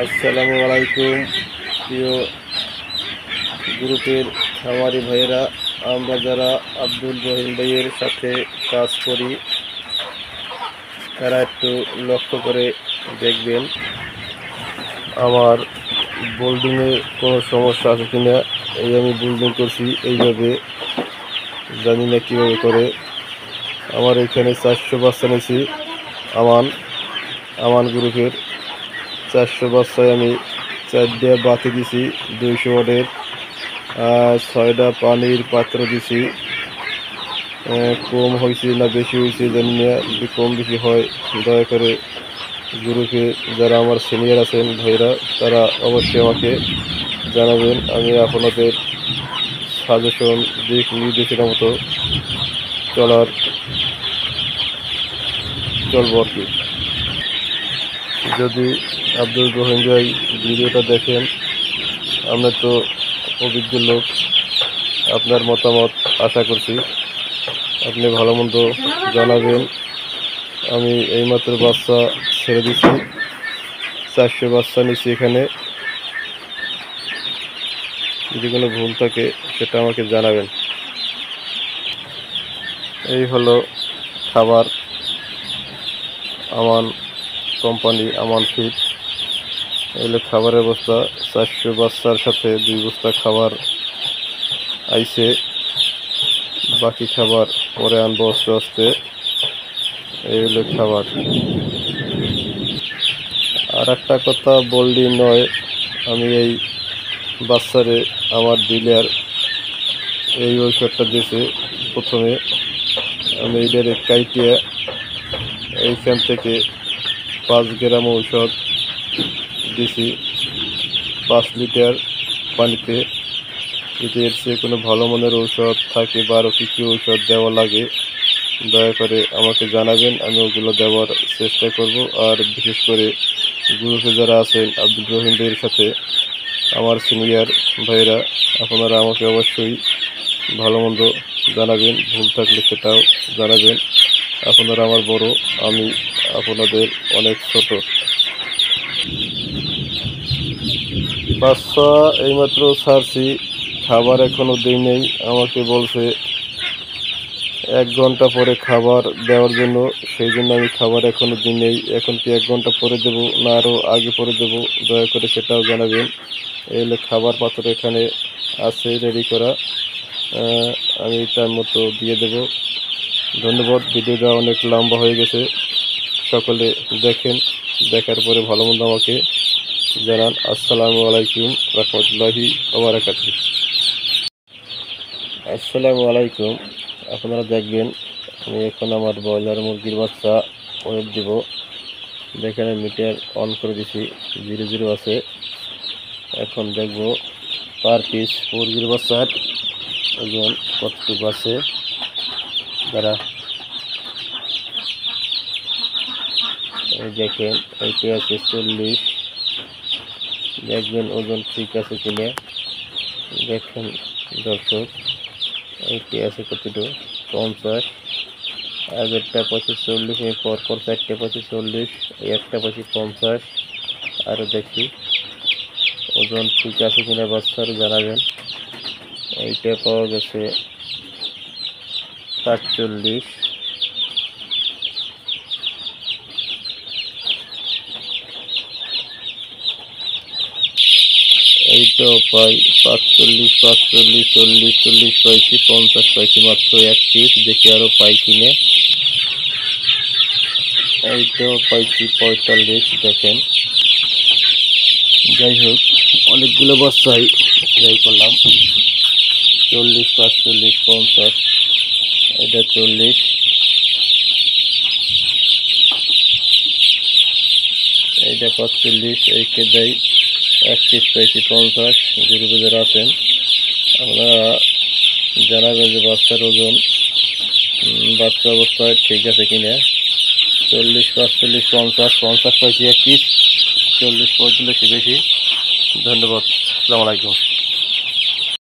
আসসালামু আলাইকুম প্রিয় গ্রুপের খামারি ভাইয়েরা। আমরা যারা আব্দুল রহিম ভাইয়ের সাথে কাজ করি তারা একটু লক্ষ্য করে দেখবেন আমার বোল্ডিংয়ে কোনো সমস্যা আছে কিনা। এই আমি বোল্ডিং করছি এইভাবে, জানি না কীভাবে করে। আমার এখানে 400 বাচ্চা নিয়েছি আমান গ্রুপের। 400 বাচ্চায় আমি 4টা বাতি দিছি 200 ওয়াটের, 6টা পানির পাত্র দিছি। কম হয়েছে না বেশি হয়েছে জানি না, যদি কম বেশি হয় দয়া করে গ্রুপে যারা আমার সিনিয়র আছেন ভাইরা তারা অবশ্যই আমাকে জানাবেন। আমি আপনাদের সাজেশন দিক নির্দেশনা মতো চলবো আর কি। যদি আব্দুল রহিম ভাই ভিডিওটা দেখেন, আমরা তো অভিজ্ঞ লোক, আপনার মতামত আশা করছি আপনি ভালো মন্দ জানাবেন। আমি এইমাত্র বাচ্চা ছেড়ে দিচ্ছি, 400 বাচ্চা নিচ্ছি এখানে। যদি কোনো ভুল থাকে সেটা আমাকে জানাবেন। এই হলো খাবার, আমান কোম্পানি, আমান ফিড। এগুলো খাবারের বস্তা, 400 বাচ্চার সাথে 2 বস্তা খাবার আইছে, বাকি খাবার পরে আনবো আস্তে আস্তে। এই হলো খাবার। আর একটা কথা বললি নয়, আমি এই বাচ্চারে আমার ডিলার এই ঔষধটা দিয়েছে প্রথমে। আমি এইটারে কাইটিয়া এইখান থেকে 5 গ্রাম ঔষধ দিছি 5 লিটার পানিতে। যদি এর চেয়ে কোনো ভালো মানের ঔষধ থাকে বা আরও কী কী ঔষধ দেওয়া লাগে দয়া করে আমাকে জানাবেন, আমি ওগুলো দেওয়ার চেষ্টা করব। আর বিশেষ করে গ্রুপে যারা আছেন আব্দুল রহিম ভাইয়ের সাথে আমার সিনিয়র ভাইয়েরা, আপনারা আমাকে অবশ্যই ভালো মন্দ জানাবেন, ভুল থাকলে সেটাও জানাবেন। আপনারা আমার বড়, আমি আপনাদের অনেক ছোট। বাচ্চা এইমাত্র ছাড়ছি, খাবার এখনও দিই নেই। আমাকে বলছে 1 ঘন্টা পরে খাবার দেওয়ার জন্য, সেই জন্য আমি খাবার এখনও দিই নেই। এখন কি 1 ঘন্টা পরে দেবো না আরও আগে পরে দেবো দয়া করে সেটাও জানাবেন। এই হলো খাবার পাত্র এখানে আছে রেডি করা, আমি টাইম মতো দিয়ে দেব। ধন্যবাদ। ভিডিওটা অনেক লম্বা হয়ে গেছে, সকলে দেখেন, দেখার পরে ভালো মন্দ আমাকে জানান। আসসালামু আলাইকুম রহমতুল্লাহি ওয়া বারাকাতুহু। আসসালামু আলাইকুম। আপনারা দেখবেন আমি এখন আমার ব্রয়লার মুরগির বাচ্চা ওয়েট দিব। দেখেন মিটার অন করে দিছি, 00 আছে। এখন দেখব পার পিস মুরগির বাচ্চার ওজন কতটুকু আছে। যারা এই দেখেন এইটি আছে 40, দেখবেন ওজন ঠিক আছে কিনা। দেখেন দর্শক, এইটি আছে কতটুকু 50, আগেরটা 25 40, আমি পরপর 4টে 25 40, এই একটা 25 50। আরও দেখি ওজন ঠিক আছে কিনা বাচ্চার জানাবেন। এইটা পাওয়া গেছে 47, এইটাও পাই 45 45 40 40 পাইছি, 50 পাইছি, মাত্র 1 পিস। দেখি আরও পাই কিনে। এইটাও পাইছি 45, দেখেন। যাই হোক, অনেকগুলো বাচ্চাই ট্রাই করলাম। 40 45 50, এটা 40, এইটা 45, এইকে দেয় 1 পিস পাইছি 50। গ্রুপে যারা আছেন আপনারা জানাবেন যে বাচ্চার ওজন বাচ্চা অবস্থায় ঠিক আছে কিনা। 40 45 50, 50 পাইছি 1 পিস, 40 45 বেশি। ধন্যবাদ। আসসালামু আলাইকুম।